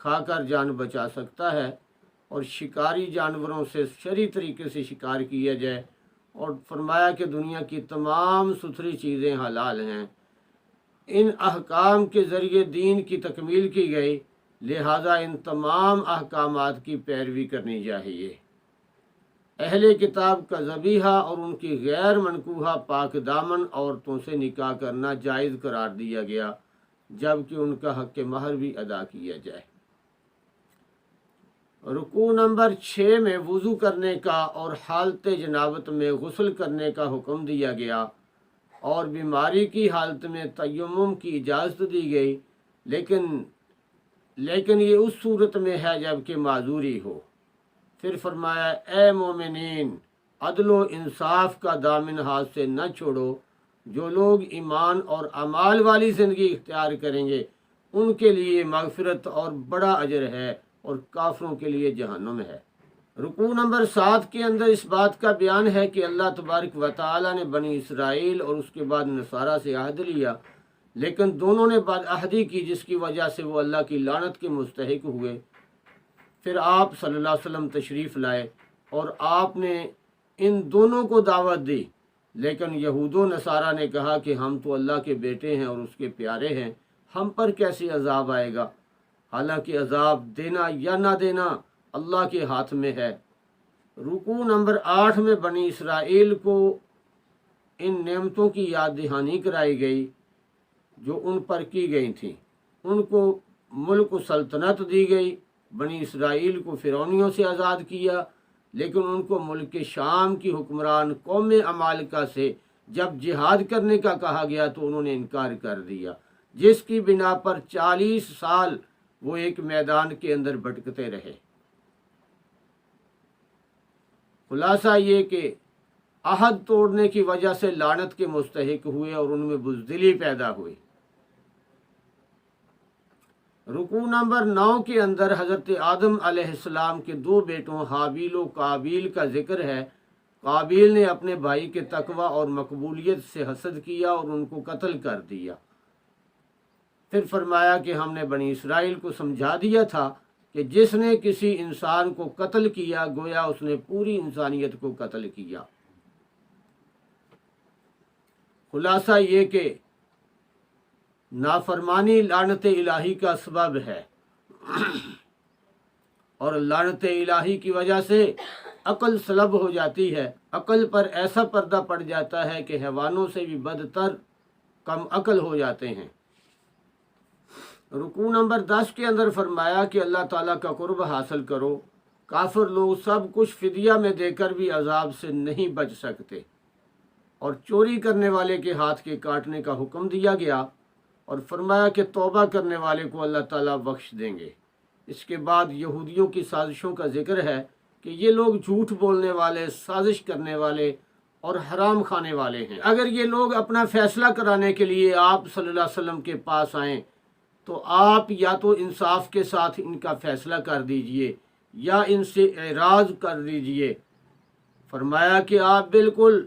کھا کر جان بچا سکتا ہے، اور شکاری جانوروں سے شرعی طریقے سے شکار کیا جائے، اور فرمایا کہ دنیا کی تمام ستھری چیزیں حلال ہیں۔ ان احکام کے ذریعے دین کی تکمیل کی گئی، لہذا ان تمام احکامات کی پیروی کرنی چاہیے۔ اہل کتاب کا ذبیحہ اور ان کی غیر منکوحہ پاک دامن عورتوں سے نکاح کرنا جائز قرار دیا گیا، جبکہ ان کا حق مہر بھی ادا کیا جائے۔ رکوع نمبر 6 میں وضو کرنے کا اور حالت جنابت میں غسل کرنے کا حکم دیا گیا، اور بیماری کی حالت میں تیمم کی اجازت دی گئی، لیکن یہ اس صورت میں ہے جب کہ معذوری ہو۔ پھر فرمایا، اے مومنین، عدل و انصاف کا دامن ہاتھ سے نہ چھوڑو۔ جو لوگ ایمان اور اعمال والی زندگی اختیار کریں گے ان کے لیے مغفرت اور بڑا اجر ہے، اور کافروں کے لیے جہنم ہے۔ رکوع نمبر 7 کے اندر اس بات کا بیان ہے کہ اللہ تبارک و تعالی نے بنی اسرائیل اور اس کے بعد نصارہ سے عہد لیا، لیکن دونوں نے بد عہدی کی، جس کی وجہ سے وہ اللہ کی لعنت کے مستحق ہوئے۔ پھر آپ صلی اللہ علیہ وسلم تشریف لائے اور آپ نے ان دونوں کو دعوت دی، لیکن یہود و نصارہ نے کہا کہ ہم تو اللہ کے بیٹے ہیں اور اس کے پیارے ہیں، ہم پر کیسے عذاب آئے گا؟ حالانکہ عذاب دینا یا نہ دینا اللہ کے ہاتھ میں ہے۔ رکوع نمبر 8 میں بنی اسرائیل کو ان نعمتوں کی یاد دہانی کرائی گئی جو ان پر کی گئی تھیں۔ ان کو ملک و سلطنت دی گئی، بنی اسرائیل کو فرعونیوں سے آزاد کیا، لیکن ان کو ملک شام کی حکمران قوم عمالقہ سے جب جہاد کرنے کا کہا گیا تو انہوں نے انکار کر دیا، جس کی بنا پر 40 سال وہ ایک میدان کے اندر بھٹکتے رہے۔ خلاصہ یہ کہ عہد توڑنے کی وجہ سے لعنت کے مستحق ہوئے اور ان میں بزدلی پیدا ہوئی۔ رکوع نمبر 9 کے اندر حضرت آدم علیہ السلام کے 2 بیٹوں حابیل و قابیل کا ذکر ہے۔ قابیل نے اپنے بھائی کے تقوی اور مقبولیت سے حسد کیا اور ان کو قتل کر دیا۔ پھر فرمایا کہ ہم نے بنی اسرائیل کو سمجھا دیا تھا کہ جس نے کسی انسان کو قتل کیا گویا اس نے پوری انسانیت کو قتل کیا۔ خلاصہ یہ کہ نافرمانی لعنت الہی کا سبب ہے، اور لعنت الہی کی وجہ سے عقل سلب ہو جاتی ہے، عقل پر ایسا پردہ پڑ جاتا ہے کہ حیوانوں سے بھی بدتر کم عقل ہو جاتے ہیں۔ رکوع نمبر 10 کے اندر فرمایا کہ اللہ تعالیٰ کا قرب حاصل کرو۔ کافر لوگ سب کچھ فدیہ میں دے کر بھی عذاب سے نہیں بچ سکتے، اور چوری کرنے والے کے ہاتھ کے کاٹنے کا حکم دیا گیا، اور فرمایا کہ توبہ کرنے والے کو اللہ تعالیٰ بخش دیں گے۔ اس کے بعد یہودیوں کی سازشوں کا ذکر ہے کہ یہ لوگ جھوٹ بولنے والے، سازش کرنے والے اور حرام کھانے والے ہیں۔ اگر یہ لوگ اپنا فیصلہ کرانے کے لیے آپ صلی اللہ علیہ وسلم کے پاس آئیں تو آپ یا تو انصاف کے ساتھ ان کا فیصلہ کر دیجئے یا ان سے اعراض کر دیجئے۔ فرمایا کہ آپ بالکل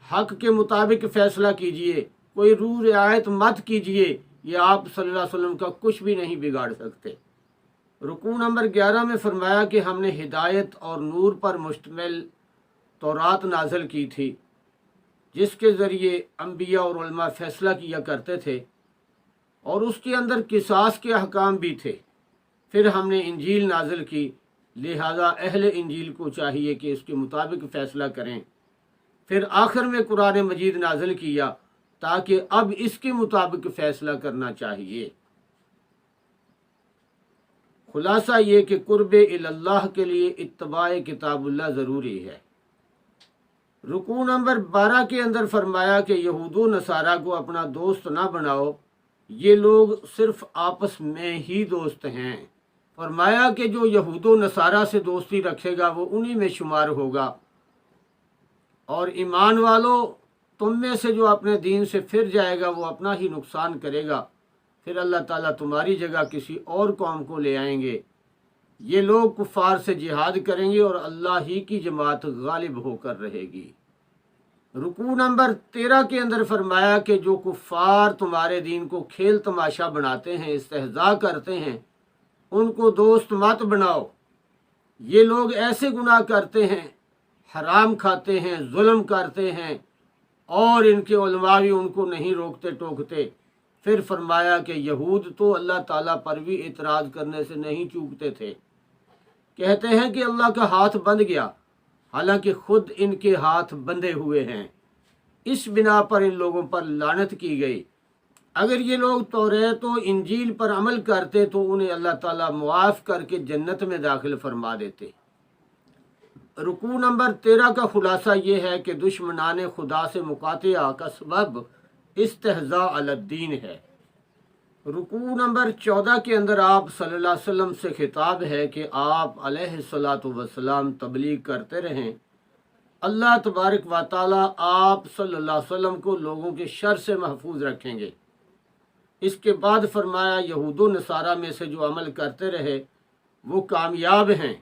حق کے مطابق فیصلہ کیجئے، کوئی روح رعایت مت کیجئے، یہ آپ صلی اللہ علیہ وسلم کا کچھ بھی نہیں بگاڑ سکتے۔ رکوع نمبر 11 میں فرمایا کہ ہم نے ہدایت اور نور پر مشتمل تورات نازل کی تھی، جس کے ذریعے انبیاء اور علماء فیصلہ کیا کرتے تھے، اور اس کے اندر قصاص کے احکام بھی تھے۔ پھر ہم نے انجیل نازل کی، لہذا اہل انجیل کو چاہیے کہ اس کے مطابق فیصلہ کریں۔ پھر آخر میں قرآن مجید نازل کیا تاکہ اب اس کے مطابق فیصلہ کرنا چاہیے۔ خلاصہ یہ کہ قرب اللہ کے لیے اتباع کتاب اللہ ضروری ہے۔ رکوع نمبر 12 کے اندر فرمایا کہ یہود و نصارہ کو اپنا دوست نہ بناؤ، یہ لوگ صرف آپس میں ہی دوست ہیں۔ فرمایا کہ جو یہود و نصارہ سے دوستی رکھے گا وہ انہی میں شمار ہوگا، اور ایمان والو تم میں سے جو اپنے دین سے پھر جائے گا وہ اپنا ہی نقصان کرے گا، پھر اللہ تعالیٰ تمہاری جگہ کسی اور قوم کو لے آئیں گے۔ یہ لوگ کفار سے جہاد کریں گے اور اللہ ہی کی جماعت غالب ہو کر رہے گی۔ رکوع نمبر 13 کے اندر فرمایا کہ جو کفار تمہارے دین کو کھیل تماشا بناتے ہیں، استہزاء کرتے ہیں، ان کو دوست مت بناؤ، یہ لوگ ایسے گناہ کرتے ہیں، حرام کھاتے ہیں، ظلم کرتے ہیں، اور ان کے علماء بھی ان کو نہیں روکتے ٹوکتے۔ پھر فرمایا کہ یہود تو اللہ تعالیٰ پر بھی اعتراض کرنے سے نہیں چوکتے تھے، کہتے ہیں کہ اللہ کا ہاتھ بندھ گیا، حالانکہ خود ان کے ہاتھ بندھے ہوئے ہیں۔ اس بنا پر ان لوگوں پر لعنت کی گئی۔ اگر یہ لوگ توریت و انجیل پر عمل کرتے تو انہیں اللہ تعالیٰ معاف کر کے جنت میں داخل فرما دیتے۔ رکوع نمبر 13 کا خلاصہ یہ ہے کہ دشمنان خدا سے مقاطعہ کا سبب استہزاء علی الدین ہے۔ رکوع نمبر 14 کے اندر آپ صلی اللہ علیہ وسلم سے خطاب ہے کہ آپ علیہ الصلاۃ والسلام تبلیغ کرتے رہیں، اللہ تبارک و تعالیٰ آپ صلی اللہ علیہ وسلم کو لوگوں کے شر سے محفوظ رکھیں گے۔ اس کے بعد فرمایا یہود و نصارہ میں سے جو عمل کرتے رہے وہ کامیاب ہیں۔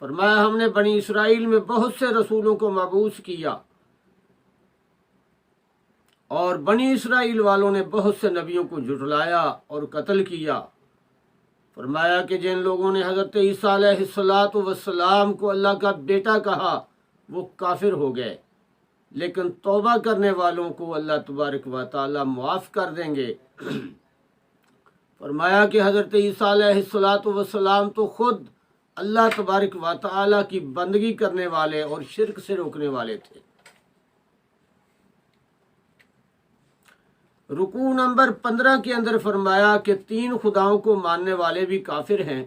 فرمایا ہم نے بنی اسرائیل میں بہت سے رسولوں کو مبعوث کیا، اور بنی اسرائیل والوں نے بہت سے نبیوں کو جھٹلایا اور قتل کیا۔ فرمایا کہ جن لوگوں نے حضرت عیسیٰ علیہ السلام کو اللہ کا بیٹا کہا وہ کافر ہو گئے، لیکن توبہ کرنے والوں کو اللہ تبارک و تعالی معاف کر دیں گے۔ فرمایا کہ حضرت عیسیٰ علیہ السلام تو خود اللہ تبارک و تعالی کی بندگی کرنے والے اور شرک سے روکنے والے تھے۔ رکوع نمبر 15 کے اندر فرمایا کہ 3 خداؤں کو ماننے والے بھی کافر ہیں۔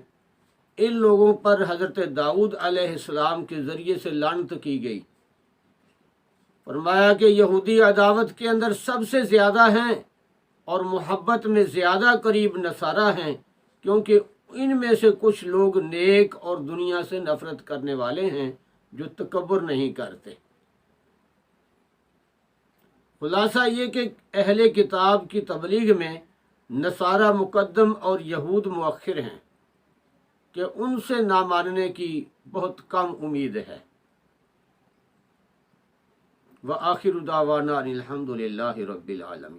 ان لوگوں پر حضرت داؤد علیہ السلام کے ذریعے سے لعنت کی گئی۔ فرمایا کہ یہودی عداوت کے اندر سب سے زیادہ ہیں اور محبت میں زیادہ قریب نصارہ ہیں، کیونکہ ان میں سے کچھ لوگ نیک اور دنیا سے نفرت کرنے والے ہیں جو تکبر نہیں کرتے۔ خلاصہ یہ کہ اہل کتاب کی تبلیغ میں نصارہ مقدم اور یہود مؤخر ہیں، کہ ان سے نہ ماننے کی بہت کم امید ہے۔ وآخر دعوانا الحمد للہ رب العالمین۔